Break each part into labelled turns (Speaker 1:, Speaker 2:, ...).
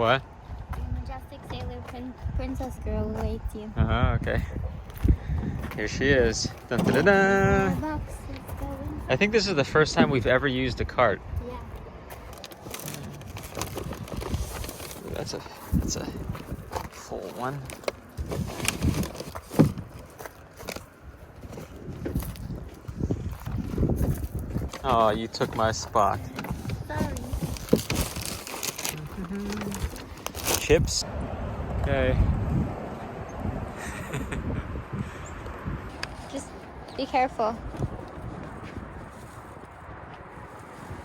Speaker 1: What?
Speaker 2: The majestic sailor princess girl awaits you.
Speaker 1: Okay. Here she is. Dun, dun, dun, dun. I think this is the first time we've ever used a cart.
Speaker 2: Yeah.
Speaker 1: That's a full one. Oh, you took my spot.
Speaker 2: Sorry.
Speaker 1: Chips. Okay.
Speaker 2: Just be careful.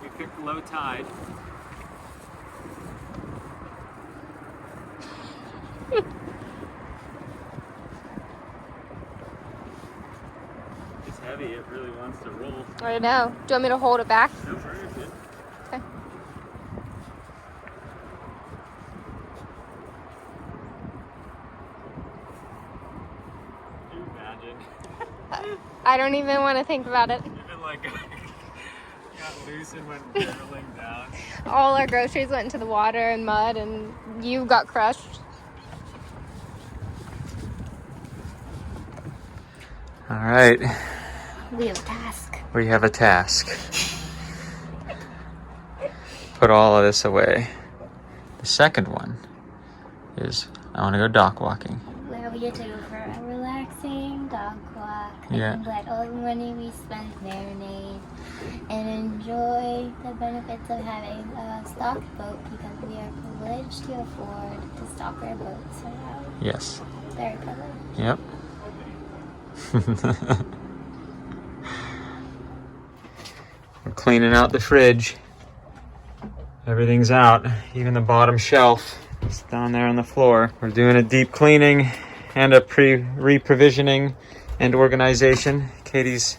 Speaker 1: We picked low tide. It's heavy, it really wants to roll.
Speaker 2: I know. Do you want me to hold it back?
Speaker 1: No, we're good.
Speaker 2: Okay.
Speaker 1: Can you imagine?
Speaker 2: I don't even want to think about it.
Speaker 1: Even like got loose and went barreling down.
Speaker 2: All our groceries went into the water and mud, and you got crushed.
Speaker 1: All right.
Speaker 2: We have a task.
Speaker 1: We have a task. Put all of this away. The second one is I want to go dock walking.
Speaker 2: Where we get to go for a relaxing dock walk.
Speaker 1: Yeah.
Speaker 2: And let all the money we spend marinate and enjoy the benefits of having a stocked boat because we are privileged to afford to stock our boats right now.
Speaker 1: Yes.
Speaker 2: Very privileged.
Speaker 1: Yep. We're cleaning out the fridge. Everything's out, even the bottom shelf is down there on the floor. We're doing a deep cleaning and a re-provisioning and organization. Katie's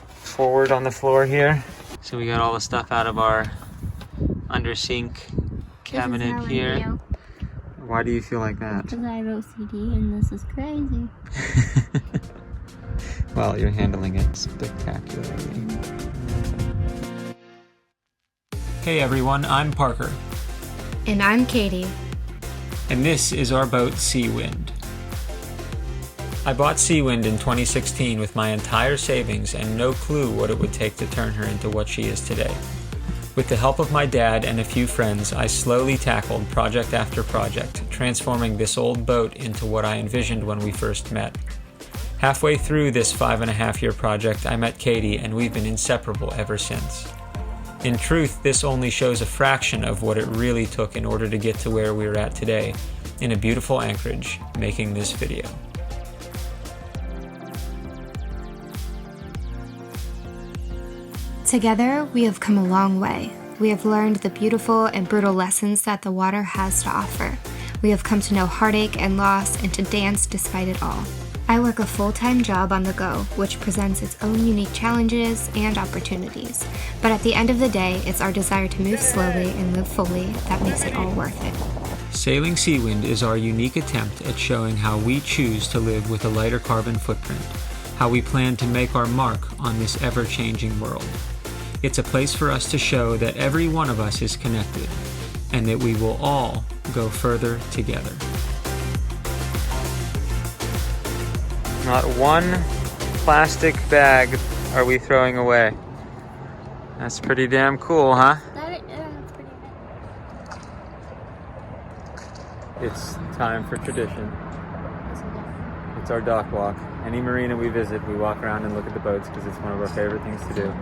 Speaker 1: forward on the floor here. So we got all the stuff out of our under sink cabinet here. Why do you feel like that?
Speaker 2: Because I have OCD and this is crazy.
Speaker 1: Well, you're handling it spectacularly. Hey everyone, I'm Parker.
Speaker 2: And I'm Katie.
Speaker 1: And this is our boat, Seawind. I bought Seawind in 2016 with my entire savings and no clue what it would take to turn her into what she is today. With the help of my dad and a few friends, I slowly tackled project after project, transforming this old boat into what I envisioned when we first met. Halfway through this 5.5-year project, I met Katie, and we've been inseparable ever since. In truth, this only shows a fraction of what it really took in order to get to where we're at today, in a beautiful Anchorage, making this video.
Speaker 3: Together, we have come a long way. We have learned the beautiful and brutal lessons that the water has to offer. We have come to know heartache and loss and to dance despite it all. I work a full-time job on the go, which presents its own unique challenges and opportunities. But at the end of the day, it's our desire to move slowly and live fully that makes it all worth it.
Speaker 1: Sailing Seawind is our unique attempt at showing how we choose to live with a lighter carbon footprint, how we plan to make our mark on this ever-changing world. It's a place for us to show that every one of us is connected, and that we will all go further together. Not one plastic bag are we throwing away. That's pretty damn cool, huh?
Speaker 2: That's pretty good.
Speaker 1: It's time for tradition. It's our dock walk. Any marina we visit, we walk around and look at the boats because it's one of our favorite things to do.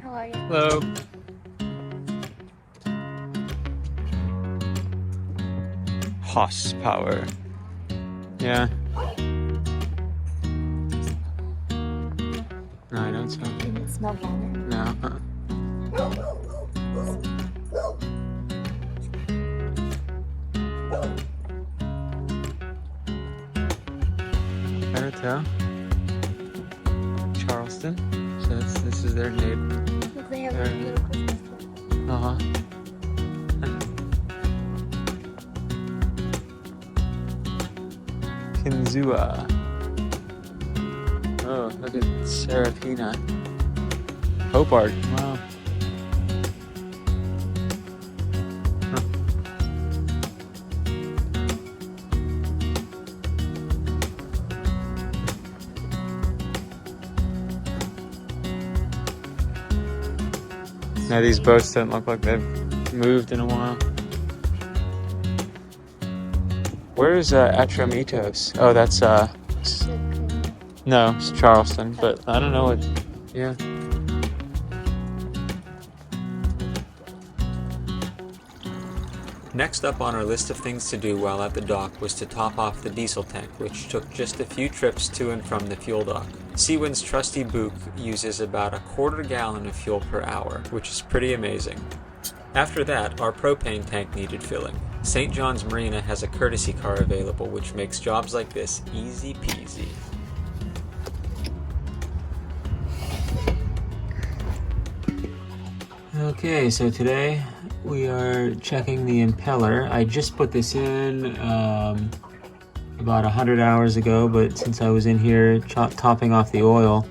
Speaker 2: How are you?
Speaker 1: Hello. Horsepower. Yeah. No, I don't smell it.
Speaker 2: Did it smell vomit?
Speaker 1: No. Better tell. Charleston. So this is their neighbor.
Speaker 2: Look, they have a little Christmas tree.
Speaker 1: Uh-huh. Kinzua. Oh, look at Serafina. Hobart, wow. Now these boats don't look like they've moved in a while. Where's Atramitos? Oh, that's no, it's Charleston, but I don't know what. Yeah. Next up on our list of things to do while at the dock was to top off the diesel tank, which took just a few trips to and from the fuel dock. Seawind's trusty Book uses about a quarter gallon of fuel per hour, which is pretty amazing. After that, our propane tank needed filling. St. John's Marina has a courtesy car available, which makes jobs like this easy peasy. Okay, so today we are checking the impeller. I just put this in about 100 hours ago, but since I was in here topping off the oil,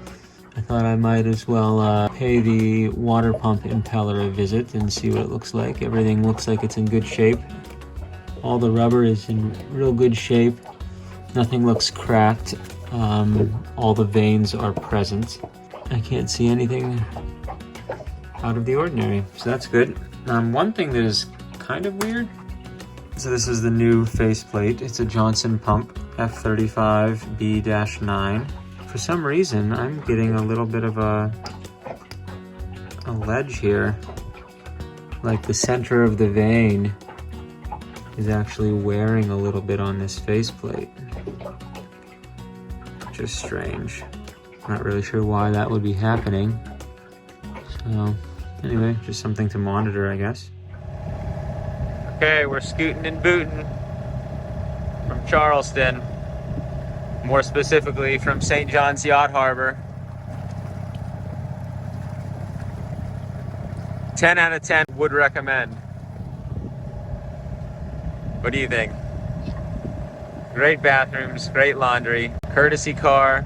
Speaker 1: I thought I might as well pay the water pump impeller a visit and see what it looks like. Everything looks like it's in good shape. All the rubber is in real good shape. Nothing looks cracked. All the veins are present. I can't see anything out of the ordinary, so that's good. One thing that is kind of weird, so this is the new faceplate. It's a Johnson pump F35B-9. For some reason, I'm getting a little bit of a ledge here. Like the center of the vein is actually wearing a little bit on this faceplate. Which is strange. Not really sure why that would be happening. So anyway, just something to monitor, I guess. Okay, we're scooting and booting from Charleston. More specifically from St. John's Yacht Harbor. 10 out of 10 would recommend. What do you think? Great bathrooms, great laundry, courtesy car.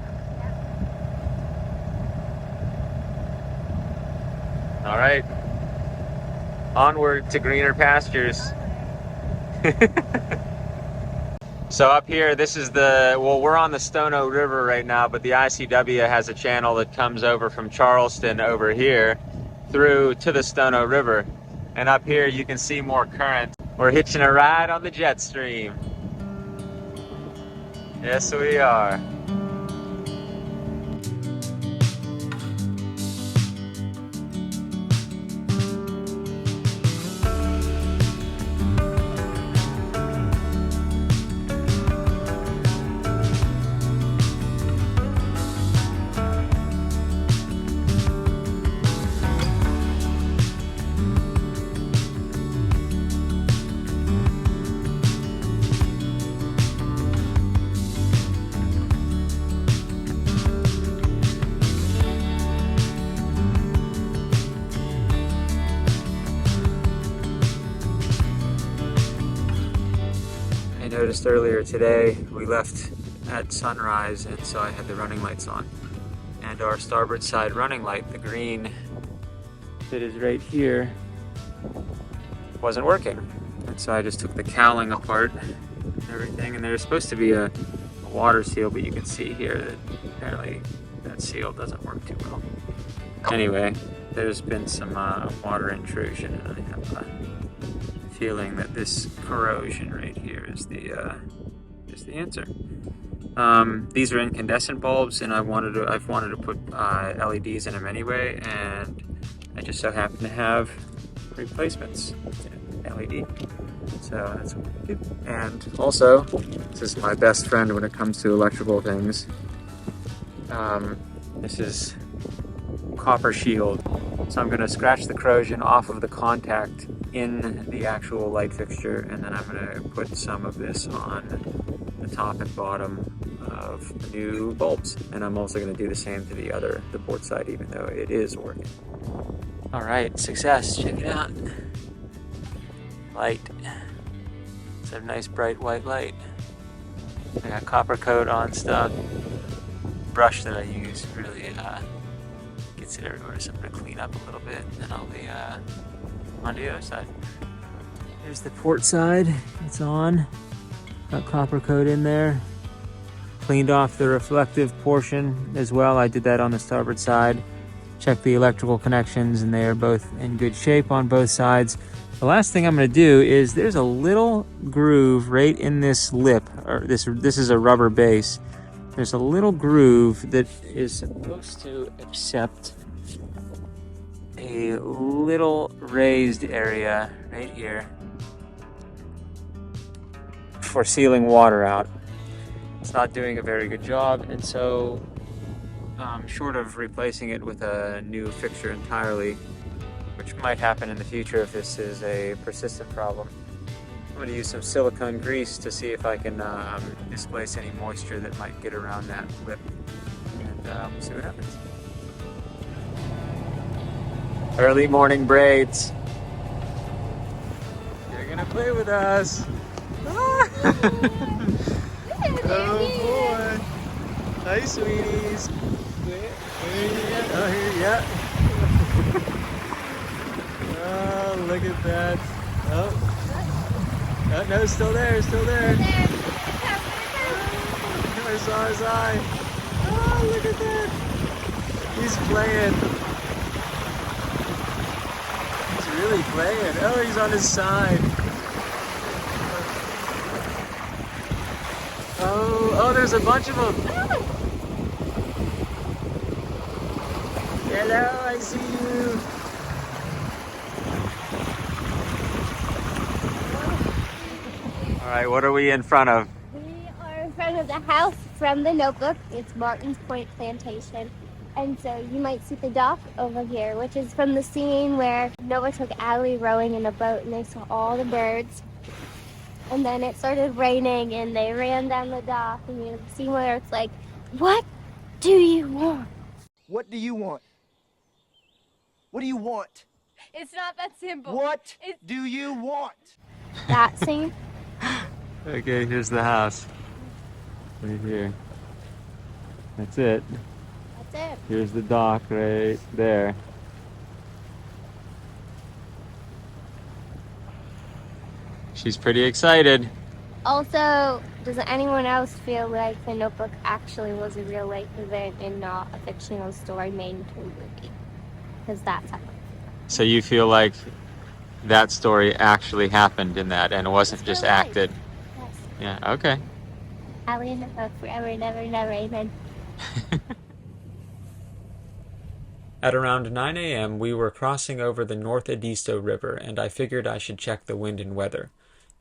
Speaker 1: All right, onward to greener pastures. So up here, this is we're on the Stono River right now, but the ICW has a channel that comes over from Charleston over here through to the Stono River. And up here you can see more current. We're hitching a ride on the jet stream. Yes, we are. Noticed earlier today we left at sunrise, and so I had the running lights on, and our starboard side running light, the green that is right here, wasn't working. And so I just took the cowling apart and everything, and there's supposed to be a water seal, but you can see here that apparently that seal doesn't work too well. Anyway, there's been some water intrusion, and I have a feeling that this corrosion right here is the answer. These are incandescent bulbs, and I've wanted to put LEDs in them anyway, and I just so happen to have replacements LED. So that's what I do. And also, this is my best friend when it comes to electrical things. This is copper shield. So I'm going to scratch the corrosion off of the contact in the actual light fixture, and then I'm going to put some of this on the top and bottom of the new bulbs. And I'm also going to do the same to the port side, even though it is working. All right, success. Check it out. Light. It's a nice bright white light. I got copper coat on stuff. Brush that I use really gets it everywhere, so I'm gonna clean up a little bit, and then I'll be on the other side. Here's the port side. It's on. Got copper coat in there. Cleaned off the reflective portion as well. I did that on the starboard side. Checked the electrical connections, and they are both in good shape on both sides. The last thing I'm going to do is there's a little groove right in this lip, or this is a rubber base. There's a little groove that is supposed to accept a little raised area right here for sealing water out. It's not doing a very good job, and so short of replacing it with a new fixture entirely, which might happen in the future if this is a persistent problem, I'm going to use some silicone grease to see if I can displace any moisture that might get around that lip, and we'll see what happens. Early morning braids. You're going to play with us. Oh boy. Hi, sweeties. Oh, here, yeah. Oh, look at that. Oh, no, still there, still there. Oh, I saw his eye. Oh, look at that. He's playing. He's really playing. Oh, he's on his side. Oh, there's a bunch of them. Hello, I see you. All right, what are we in front of?
Speaker 2: We are in front of the house from the Notebook. It's Martin's Point Plantation. And so you might see the dock over here, which is from the scene where Noah took Allie rowing in a boat and they saw all the birds. And then it started raining and they ran down the dock, and you have the scene where it's like, what do you want?
Speaker 4: What do you want? What do you want?
Speaker 5: It's not that simple.
Speaker 4: What do you want?
Speaker 2: That scene.
Speaker 1: Okay, here's the house. Right here. That's it.
Speaker 2: That's it.
Speaker 1: Here's the dock right there. She's pretty excited.
Speaker 2: Also, does anyone else feel like the Notebook actually was a real life event and not a fictional story made into a movie? Because that's how.
Speaker 1: So you feel like that story actually happened in that and it wasn't just acted?
Speaker 2: Yes.
Speaker 1: Yeah, okay.
Speaker 2: Allie and the book forever and ever and ever, amen.
Speaker 1: At around 9 a.m., we were crossing over the North Edisto River, and I figured I should check the wind and weather.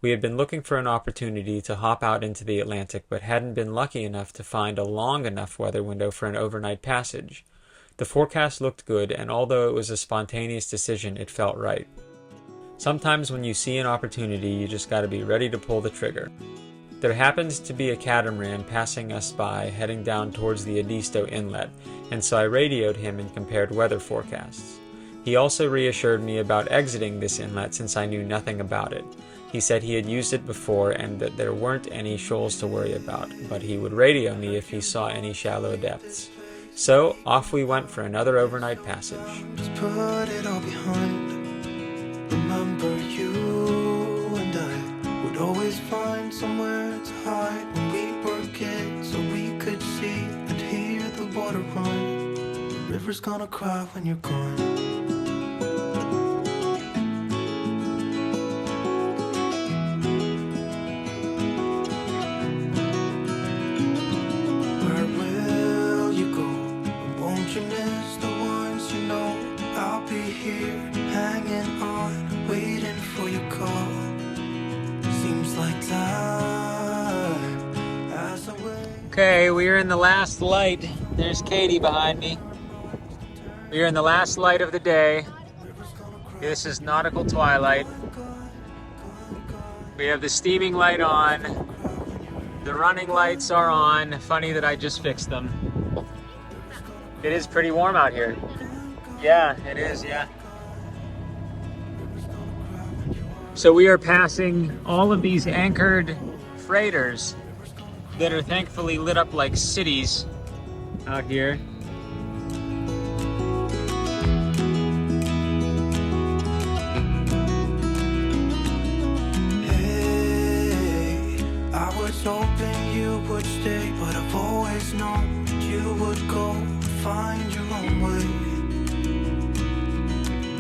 Speaker 1: We had been looking for an opportunity to hop out into the Atlantic, but hadn't been lucky enough to find a long enough weather window for an overnight passage. The forecast looked good, and although it was a spontaneous decision, it felt right. Sometimes when you see an opportunity, you just gotta be ready to pull the trigger. There happens to be a catamaran passing us by, heading down towards the Edisto Inlet, and so I radioed him and compared weather forecasts. He also reassured me about exiting this inlet since I knew nothing about it. He said he had used it before and that there weren't any shoals to worry about, but he would radio me if he saw any shallow depths. So, off we went for another overnight passage.
Speaker 6: Just put it all behind. Remember you and I would always find somewhere to hide when we were kids, so we could see and hear the water run. The river's gonna cry when you're gone.
Speaker 1: Okay, we're in the last light. There's Katie behind me. We're in the last light of the day. This is nautical twilight. We have the steaming light on. The running lights are on. Funny that I just fixed them. It is pretty warm out here. Yeah, it is, yeah. So we are passing all of these anchored freighters that are thankfully lit up like cities out here.
Speaker 6: Hey, I was hoping you would stay, but I've always known that you would go and find your own way.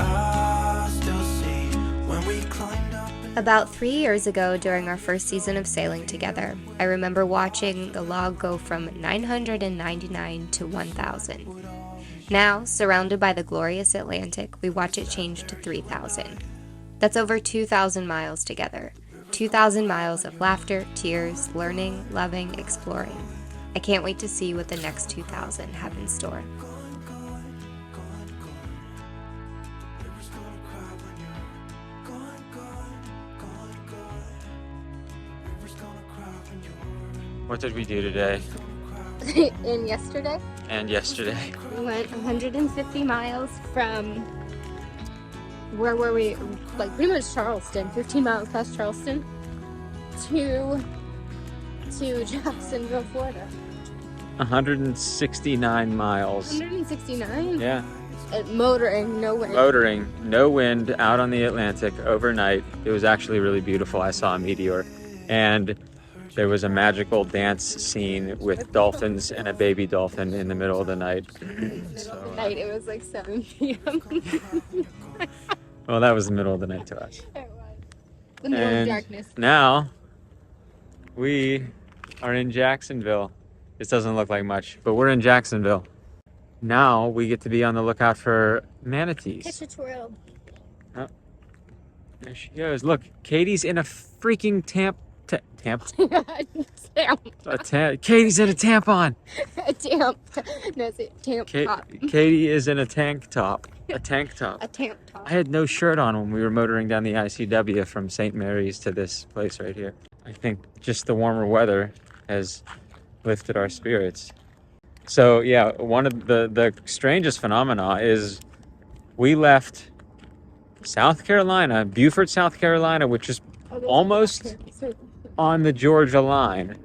Speaker 6: I still see when we climbed up.
Speaker 3: About 3 years ago, during our first season of sailing together, I remember watching the log go from 999 to 1,000. Now, surrounded by the glorious Atlantic, we watch it change to 3,000. That's over 2,000 miles together. 2,000 miles of laughter, tears, learning, loving, exploring. I can't wait to see what the next 2,000 have in store.
Speaker 1: What did we do today?
Speaker 2: And yesterday,
Speaker 1: And yesterday?
Speaker 2: we went 150 miles from, where were we? Like pretty much Charleston, 15 miles past Charleston, to Jacksonville, Florida.
Speaker 1: 169 miles.
Speaker 2: 169?
Speaker 1: Yeah.
Speaker 2: Motoring, no wind.
Speaker 1: Motoring, no wind, out on the Atlantic overnight. It was actually really beautiful. I saw a meteor. And there was a magical dance scene with dolphins and a baby dolphin in the middle of the night.
Speaker 2: Night, it was like 7 p.m.
Speaker 1: Well, that was the middle of the night to us.
Speaker 2: It was. The middle of
Speaker 1: And
Speaker 2: darkness.
Speaker 1: now we are in Jacksonville. This doesn't look like much, but we're in Jacksonville. Now we get to be on the lookout for manatees.
Speaker 2: Catch a twirl.
Speaker 1: Oh, there she goes. Look, Katie's in a freaking Katie's in a tampon.
Speaker 2: No, it's a tamp top.
Speaker 1: Katie is in a tank top. A tank top.
Speaker 2: A tamp top.
Speaker 1: I had no shirt on when we were motoring down the ICW from St. Mary's to this place right here. I think just the warmer weather has lifted our spirits. So yeah, one of the strangest phenomena is we left South Carolina, Beaufort, South Carolina, which is almost on the Georgia line.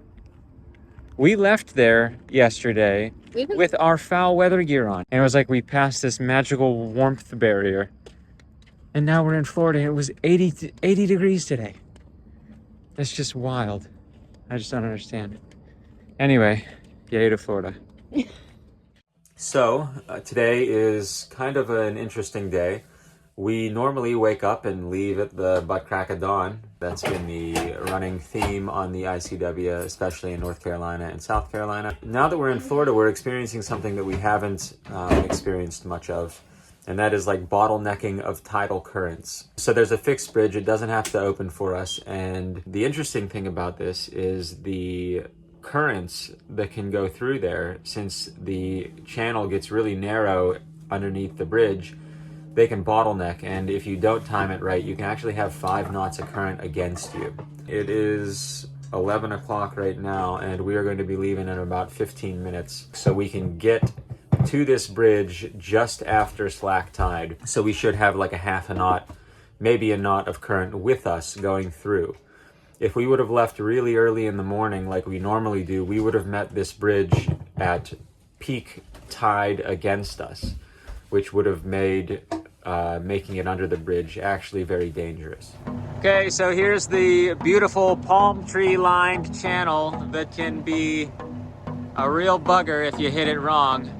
Speaker 1: We left there yesterday with our foul weather gear on. And it was like we passed this magical warmth barrier. And now we're in Florida. It was 80 degrees today. That's just wild. I just don't understand. Anyway, yay to Florida. So, today is kind of an interesting day. We normally wake up and leave at the butt crack of dawn. That's been the running theme on the ICW, especially in North Carolina and South Carolina. Now that we're in Florida, we're experiencing something that we haven't experienced much of, and that is like bottlenecking of tidal currents. So there's a fixed bridge, it doesn't have to open for us, and the interesting thing about this is the currents that can go through there. Since the channel gets really narrow underneath the bridge, they can bottleneck, and if you don't time it right, you can actually have 5 knots of current against you. It is 11 o'clock right now, and we are going to be leaving in about 15 minutes, so we can get to this bridge just after slack tide. So we should have like a half a knot, maybe a knot of current with us going through. If we would have left really early in the morning like we normally do, we would have met this bridge at peak tide against us, which would have made making it under the bridge actually very dangerous. Okay, so here's the beautiful palm tree lined channel that can be a real bugger if you hit it wrong.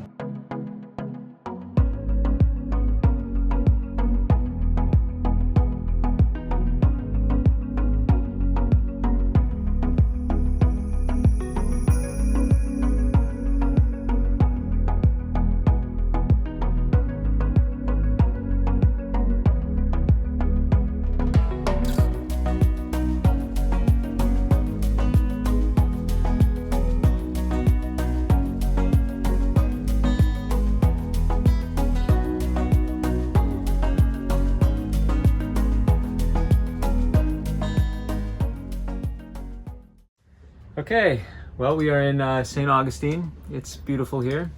Speaker 1: Okay, well, we are in St. Augustine. It's beautiful here.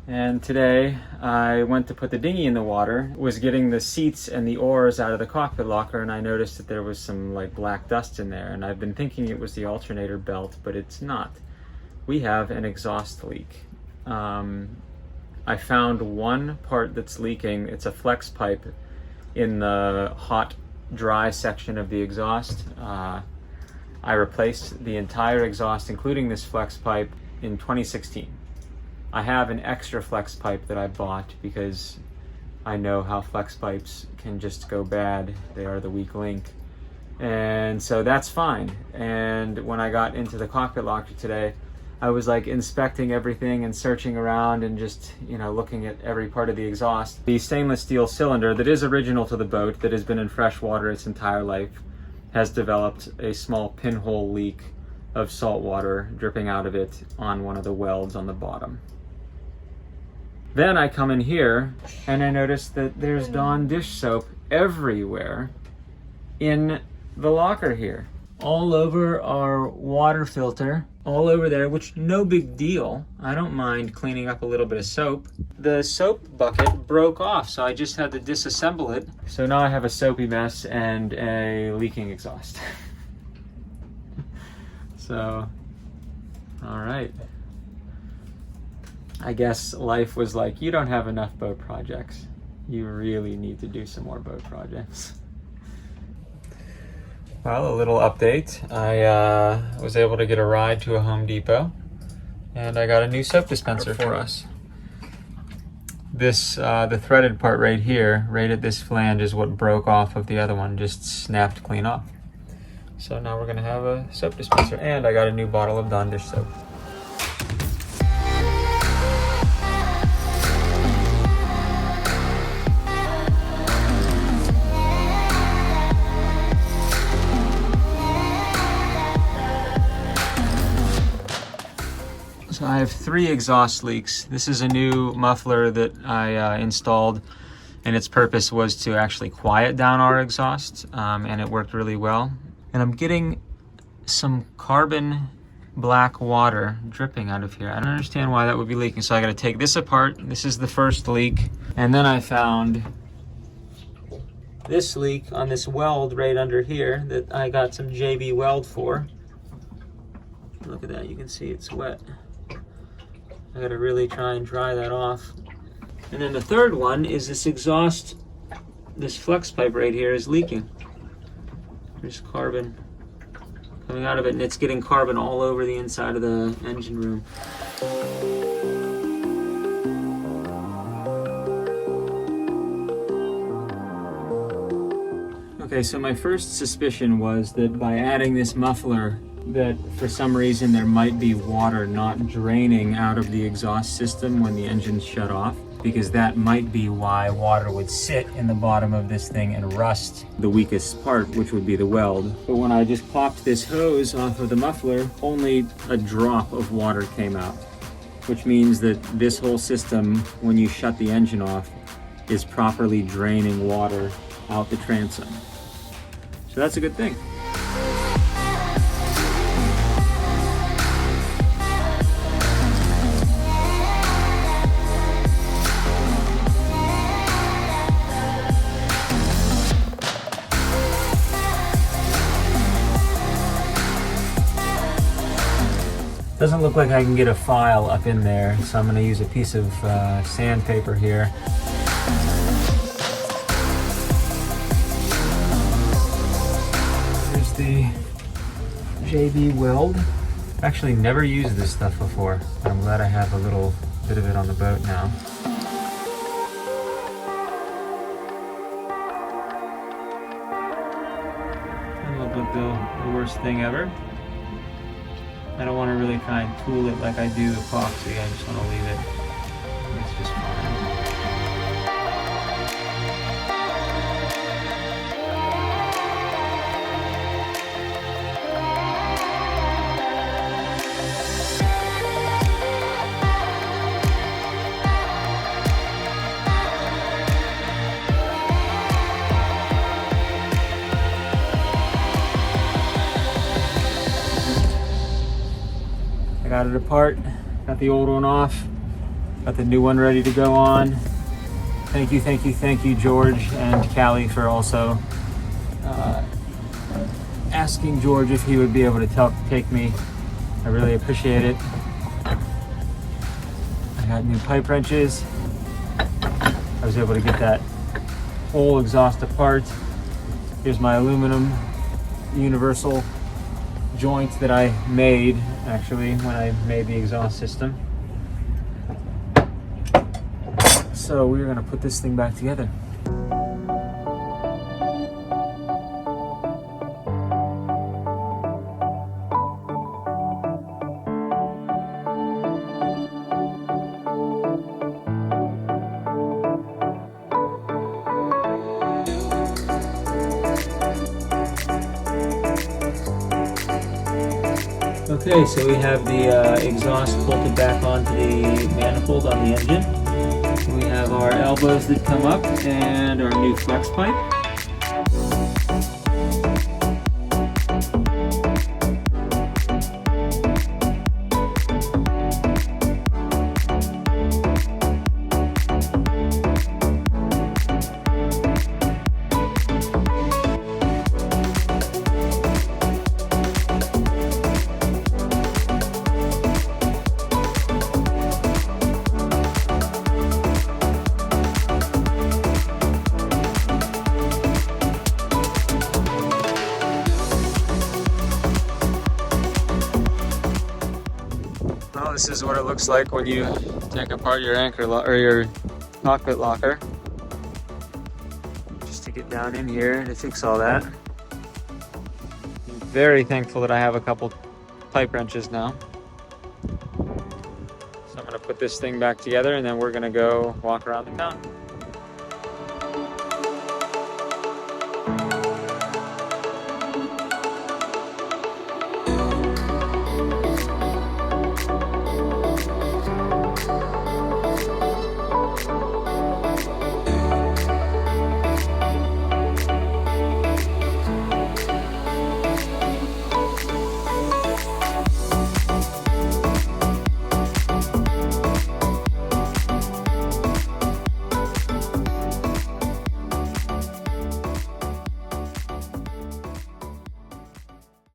Speaker 1: And today I went to put the dinghy in the water, was getting the seats and the oars out of the cockpit locker, and I noticed that there was some like black dust in there, and I've been thinking it was the alternator belt, but it's not. we have an exhaust leak. I found one part that's leaking. It's a flex pipe in the hot, dry section of the exhaust. I replaced the entire exhaust, including this flex pipe, in 2016. I have an extra flex pipe that I bought because I know how flex pipes can just go bad. They are the weak link. And so that's fine. And when I got into the cockpit locker today, I was like inspecting everything and searching around and just, looking at every part of the exhaust. The stainless steel cylinder that is original to the boat, that has been in fresh water its entire life, has developed a small pinhole leak of salt water dripping out of it on one of the welds on the bottom. Then I come in here and I notice that there's Dawn dish soap everywhere in the locker here. All over our water filter, all over there, which no big deal. I don't mind cleaning up a little bit of soap. The soap bucket broke off, so I just had to disassemble it. So now I have a soapy mess and a leaking exhaust. So, all right. I guess life was like, you don't have enough boat projects. You really need to do some more boat projects. Well, a little update. I was able to get a ride to a Home Depot, and I got a new soap dispenser for us. This, the threaded part right here, right at this flange, is what broke off of the other one, just snapped clean off. So now we're gonna have a soap dispenser, and I got a new bottle of Dawn dish soap. So I have 3 exhaust leaks. This is a new muffler that I installed, and its purpose was to actually quiet down our exhaust, and it worked really well. And I'm getting some carbon black water dripping out of here. I don't understand why that would be leaking, so I gotta take this apart. This is the first leak. And then I found this leak on this weld right under here that I got some JB weld for. Look at that, you can see it's wet. I gotta really try and dry that off. And then the third one is this exhaust, this flex pipe right here is leaking. There's carbon coming out of it, and it's getting carbon all over the inside of the engine room. Okay, so my first suspicion was that by adding this muffler, that for some reason there might be water not draining out of the exhaust system when the engine's shut off, because that might be why water would sit in the bottom of this thing and rust the weakest part, which would be the weld. But when I just popped this hose off of the muffler, only a drop of water came out, which means that this whole system, when you shut the engine off, is properly draining water out the transom. So that's a good thing. Doesn't look like I can get a file up in there, so I'm going to use a piece of sandpaper here. There's the JB weld. I've actually never used this stuff before, but I'm glad I have a little bit of it on the boat now. Doesn't look like the worst thing ever. I don't want to really try and tool it like I do epoxy. I just want to leave it. It's just fine. Got it apart, got the old one off, got the new one ready to go on. Thank you, George and Callie, for also asking George if he would be able to take me. I really appreciate it. got new pipe wrenches. I was able to get that whole exhaust apart. Here's my aluminum universal joint that I made actually when I made the exhaust system. So we're gonna put this thing back together. Okay, so we have the exhaust bolted back onto the manifold on the engine. We have our elbows that come up and our new flex pipe. Well, this is what it looks like when you take apart your anchor or your cockpit locker. Just to get down in here to fix all that. I'm very thankful that I have a couple pipe wrenches now. So I'm gonna put this thing back together and then we're gonna go walk around the town.